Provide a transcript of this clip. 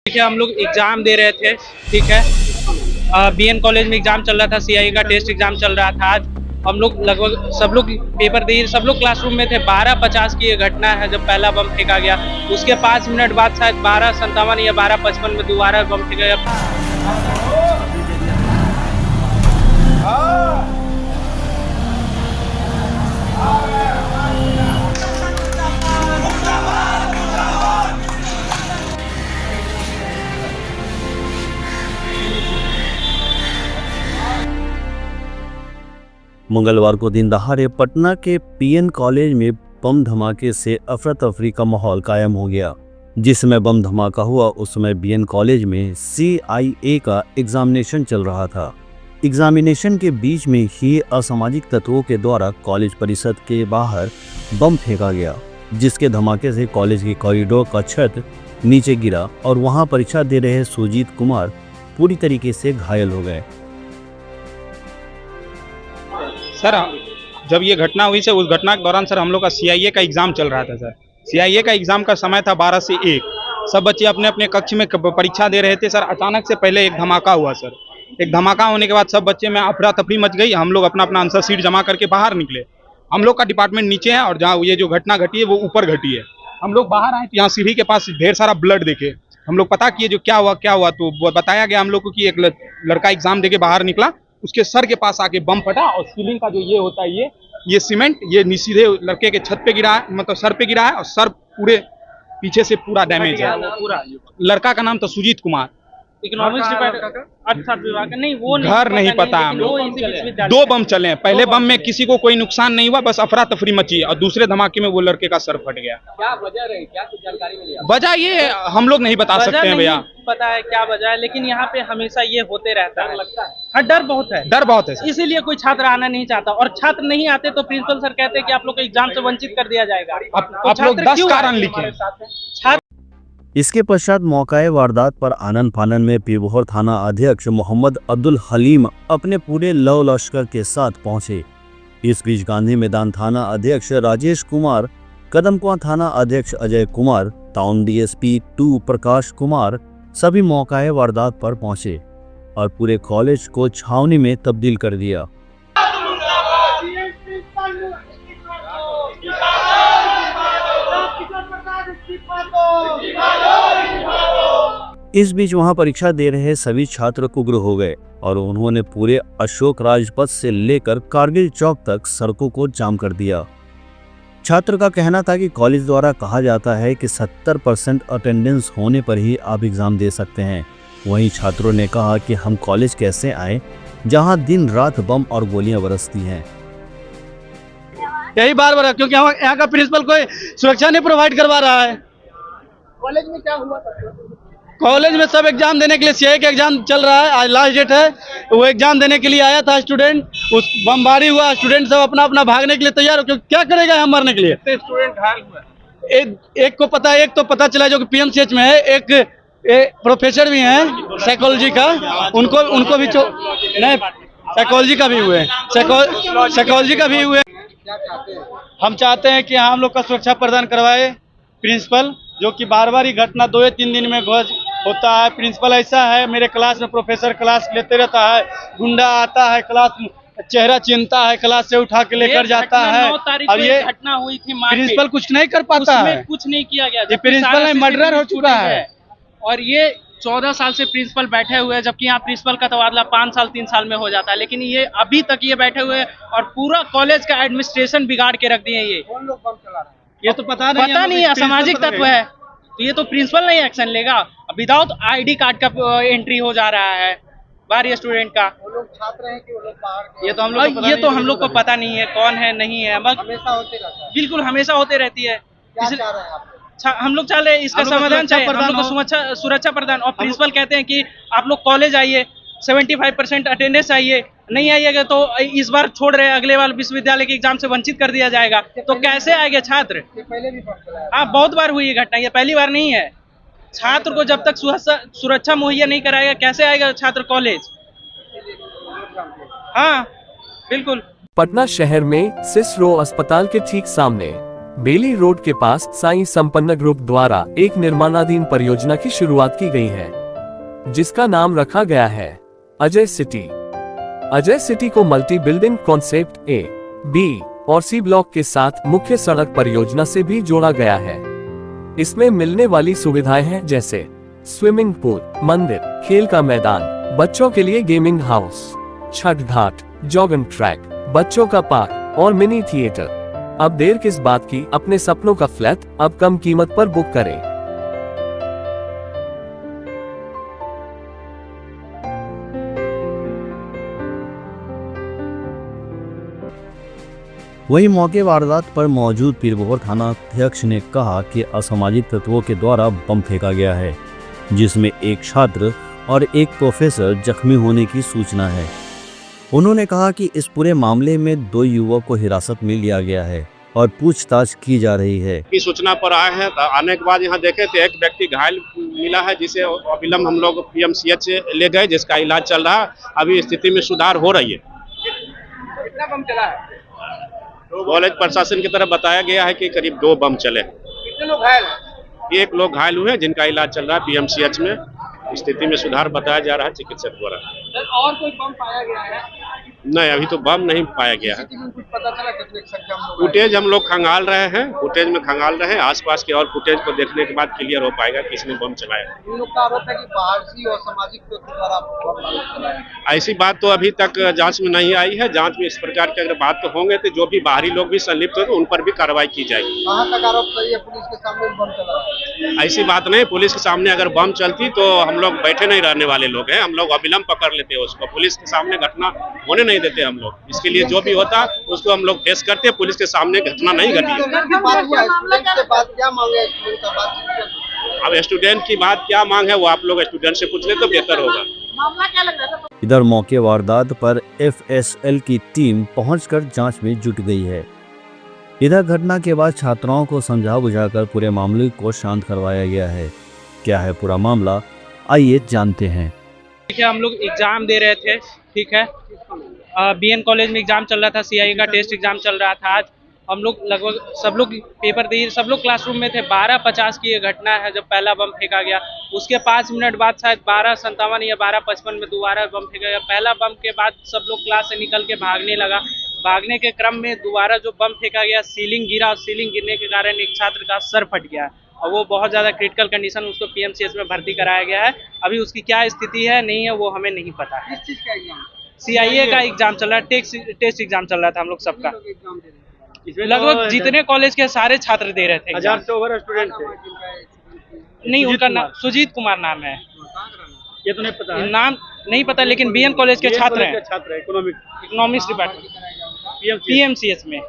देखिए हम लोग एग्जाम दे रहे थे, ठीक है। बीएन कॉलेज में एग्जाम चल रहा था, सीआईए का टेस्ट एग्जाम चल रहा था। आज हम लोग लगभग सब लोग पेपर दिए, सब लोग क्लासरूम में थे। 12:50 की ये घटना है जब पहला बम फेंका गया। उसके 5 मिनट बाद शायद 12:57 या 12:55 में दोबारा बम फेंका गया। मंगलवार को दिन दहाड़े पटना के पीएन कॉलेज में बम धमाके से अफरा तफरी का माहौल कायम हो गया। जिस समय बम धमाका हुआ उस समय बीएन कॉलेज में सीआईए का एग्जामिनेशन चल रहा था। एग्जामिनेशन के बीच में ही असामाजिक तत्वों के द्वारा कॉलेज परिसर के बाहर बम फेंका गया, जिसके धमाके से कॉलेज के कॉरिडोर का छत नीचे गिरा और वहां परीक्षा दे रहे सुजीत कुमार पूरी तरीके से घायल हो गए। सर जब ये घटना हुई सर, उस घटना के दौरान सर हम लोग का सीआईए का एग्जाम चल रहा था। सर सीआईए का एग्जाम का समय था 12 से 1। सब बच्चे अपने अपने कक्ष में परीक्षा दे रहे थे। सर अचानक से पहले एक धमाका हुआ। सर एक धमाका होने के बाद सब बच्चे में अफरा तफरी मच गई। हम लोग अपना अपना आंसर शीट जमा करके बाहर निकले। हम लोग का डिपार्टमेंट नीचे है और जहाँ ये जो घटना घटी है वो ऊपर घटी है। हम लोग बाहर आए तो यहाँ सीढ़ी के पास ढेर सारा ब्लड देखे। हम लोग पता किए जो क्या हुआ तो बताया गया हम लोग को कि एक लड़का एग्जाम देके बाहर निकला, उसके सर के पास आके बम फटा और सीलिंग का जो ये होता है ये सीमेंट ये सीधे लड़के के छत पे गिरा है, मतलब सर पे गिरा है और सर पूरे पीछे से पूरा डैमेज है। लड़का का नाम था सुजीत कुमार। इकोनॉमिक्स डिपार्टमेंट अर्थशास्त्र विभाग का नहीं, वो घर नहीं पता हम लोग। 2 बम चले हैं। पहले बम में किसी को कोई नुकसान नहीं हुआ, बस अफरा तफरी मची और दूसरे धमाके में वो लड़के का सर फट गया। क्या वजह रही, क्या कुछ जानकारी मिली? वजह ये हम लोग नहीं बता सकते हैं भैया, पता है क्या वजह है, लेकिन यहाँ पे हमेशा ये होते रहता है। हाँ, डर बहुत है, डर बहुत है। इसीलिए कोई छात्र आना नहीं चाहता और छात्र नहीं आते तो प्रिंसिपल सर कहते हैं कि आप लोग को एग्जाम से वंचित कर दिया जाएगा। आप लोग 10 कारण लिखे। इसके पश्चात मौकाए वारदात पर आनन फानन में पीरबोहर थाना अध्यक्ष मोहम्मद अब्दुल हलीम अपने पूरे लव लश्कर के साथ पहुंचे। इस बीच गांधी मैदान थाना अध्यक्ष राजेश कुमार, कदमकुआं थाना अध्यक्ष अजय कुमार, टाउन डीएसपी 2 प्रकाश कुमार सभी मौकाए वारदात पर पहुंचे और पूरे कॉलेज को छावनी में तब्दील कर दिया। इस बीच वहां परीक्षा दे रहे सभी छात्र उग्र हो गए और उन्होंने पूरे अशोक राजपथ से लेकर कारगिल चौक तक सड़कों को जाम कर दिया। छात्र का कहना था कि कॉलेज द्वारा कहा जाता है कि 70% अटेंडेंस होने पर ही आप एग्जाम दे सकते हैं। वहीं छात्रों ने कहा कि हम कॉलेज कैसे आए जहां दिन रात बम और गोलियां बरसती हैं। यही बार क्योंकि यहाँ का प्रिंसिपल कोई सुरक्षा नहीं प्रोवाइड करवा रहा है। कॉलेज में क्या हुआ? कॉलेज में सब एग्जाम देने के लिए सीआईए का एग्जाम चल रहा है, आज लास्ट डेट है। वो एग्जाम देने के लिए आया था स्टूडेंट, उस बमबारी हुआ, स्टूडेंट सब अपना अपना भागने के लिए तैयार हो। क्या करेगा हम मरने के लिए? स्टूडेंट घायल हुआ। एक को पता है, एक तो पता चला जो कि पीएमसीएच में है। एक प्रोफेसर भी हैं साइकोलॉजी का, उनको भी नहीं, साइकोलॉजी का भी हुए, साइकोलॉजी का भी हुए। हम चाहते हैं कि हम लोग का सुरक्षा प्रदान करवाए प्रिंसिपल, जो कि बार बार ही घटना 2 या 3 दिन में होता है। प्रिंसिपल ऐसा है, मेरे क्लास में प्रोफेसर क्लास लेते रहता है, गुंडा आता है क्लास में, चेहरा चिन्हता है, क्लास से उठा के लेकर जाता है। और ये घटना हुई थी, प्रिंसिपल कुछ नहीं कर पाता है, कुछ नहीं किया गया। ये प्रिंसिपल है, मर्डर हो चुका है। और ये 14 साल से प्रिंसिपल बैठे हुए हैं, जबकि यहाँ प्रिंसिपल का तबादला 5 साल 3 साल में हो जाता है, लेकिन ये अभी तक ये बैठे हुए हैं और पूरा कॉलेज का एडमिनिस्ट्रेशन बिगाड़ के रख दिए। ये कौन लोग बम चला रहे हैं ये तो पता नहीं, असामाजिक तत्व है। तो ये तो प्रिंसिपल नहीं एक्शन लेगा। विदाउट आईडी कार्ड का एंट्री हो जा रहा है बाहरी स्टूडेंट का। वो लोग छात्र हैं कि वो लोग बाहर? ये तो हम लोग को पता नहीं है कौन है नहीं है, हमेशा होते रहता है। बिल्कुल हमेशा होते रहती है। हम लोग चाह रहे हैं इसका समाधान चाहिए, हम लोग को सुरक्षा प्रदान। और प्रिंसिपल कहते हैं कि आप लोग कॉलेज आइए, 75% अटेंडेंस आइए, नहीं आइएगा तो इस बार छोड़ रहे हैं, अगले बार विश्वविद्यालय के एग्जाम से वंचित कर दिया जाएगा। तो कैसे आएंगे छात्र? हाँ, बहुत बार हुई ये घटना, ये पहली बार नहीं है। छात्र को जब तक सुरक्षा मुहैया नहीं कराएगा कैसे आएगा छात्र कॉलेज? हाँ बिल्कुल। पटना शहर में सिसरो अस्पताल के ठीक सामने बेली रोड के पास साईं संपन्न ग्रुप द्वारा एक निर्माणाधीन परियोजना की शुरुआत की गई है, जिसका नाम रखा गया है अजय सिटी। अजय सिटी को multi building concept A, B और C ब्लॉक के साथ मुख्य सड़क परियोजना से भी जोड़ा गया है। इसमें मिलने वाली सुविधाएं हैं जैसे स्विमिंग पूल, मंदिर, खेल का मैदान, बच्चों के लिए गेमिंग हाउस, छठ घाट, जॉगिंग ट्रैक, बच्चों का पार्क और मिनी थिएटर। अब देर किस बात की, अपने सपनों का फ्लैट अब कम कीमत पर बुक करें। वहीं मौके वारदात पर मौजूद पीरबोहर थाना अध्यक्ष ने कहा कि असामाजिक तत्वों के द्वारा बम फेंका गया है, जिसमें एक छात्र और एक प्रोफेसर जख्मी होने की सूचना है। उन्होंने कहा कि इस पूरे मामले में 2 युवक को हिरासत में लिया गया है और पूछताछ की जा रही है। की सूचना पर आए हैं, तो आने के बाद यहाँ देखे तो एक व्यक्ति घायल मिला है, जिसे अविलंब हम लोग PMCH ले गए, जिसका इलाज चल रहा है। अभी स्थिति में सुधार हो रही है। कितना बम चला है? कॉलेज प्रशासन की तरफ बताया गया है कि करीब 2 बम चले। कितने लोग घायल हैं? 1 लोग घायल हुए, जिनका इलाज चल रहा है PMCH में। स्थिति में सुधार बताया जा रहा है चिकित्सक द्वारा। सर, और कोई बम पाया गया है? नहीं, अभी तो बम नहीं पाया गया है। कुछ पता चला कितने संख्या में लोग फुटेज हम लोग खंगाल रहे हैं, फुटेज में खंगाल रहे हैं। आसपास के और फुटेज को देखने के बाद क्लियर हो पाएगा किसने बम चलाया। इन लोग का आरोप है कि बाहरी और सामाजिक तत्वों द्वारा बम चलाया। ऐसी बात तो अभी तक जांच में नहीं आई है। जांच में इस प्रकार के अगर बात तो होंगे तो जो भी बाहरी लोग भी संलिप्त हो तो उन पर भी कार्रवाई की जाएगी। कहाँ तक आरोप करिए पुलिस के सामने बम चला? ऐसी बात नहीं, पुलिस के सामने अगर बम चलती तो हम लोग बैठे नहीं रहने वाले लोग हैं। हम लोग अविलंब पकड़ लेते हैं उसको, पुलिस के सामने घटना होने नहीं देते हम लोग। इसके लिए जो भी होता उसको हम लोग फेस करते हैं। पुलिस के सामने घटना नहीं घटी है। अब स्टूडेंट की बात क्या मांग है वो आप लोग स्टूडेंट से पूछ ले तो बेहतर होगा। इधर मौके वारदात पर FSL की टीम पहुंचकर जांच में जुट गई है। इधर घटना के बाद छात्राओं को समझा बुझाकर पूरे मामले को शांत करवाया गया है। क्या है पूरा मामला, आइए जानते हैं। देखिए, हम लोग एग्जाम दे रहे थे, ठीक है। BN कॉलेज में एग्जाम चल रहा था, CIE का टेस्ट एग्जाम चल रहा था। आज हम लोग लगभग सब लोग पेपर दिए, सब लोग क्लासरूम में थे। 12:50 की ये घटना है जब पहला बम फेंका गया। उसके 5 मिनट बाद शायद 12:57 या 12:55 में दोबारा बम फेंका गया। पहला बम के बाद सब लोग क्लास से निकल के भागने लगा। भागने के क्रम में दोबारा जो बम फेंका गया, सीलिंग गिरा। सीलिंग गिरने के कारण एक छात्र का सर फट गया और वो बहुत ज़्यादा क्रिटिकल कंडीशन, उसको PMCH में भर्ती कराया गया है। अभी उसकी क्या स्थिति है नहीं है वो हमें नहीं पता है। किस चीज़ का एग्जाम? CIE का एग्जाम चल रहा है, टेस्ट एग्जाम चल रहा था हम लोग सबका। लगभग जितने कॉलेज के सारे छात्र दे रहे थे। 1000 से ओवर स्टूडेंट थे। नहीं, उनका नाम सुजीत कुमार नाम है। ये तो नहीं पता है। नाम नहीं पता, लेकिन BN कॉलेज के छात्र हैं, छात्र है, इकोनॉमिक्स डिपार्टमेंट PMCH में।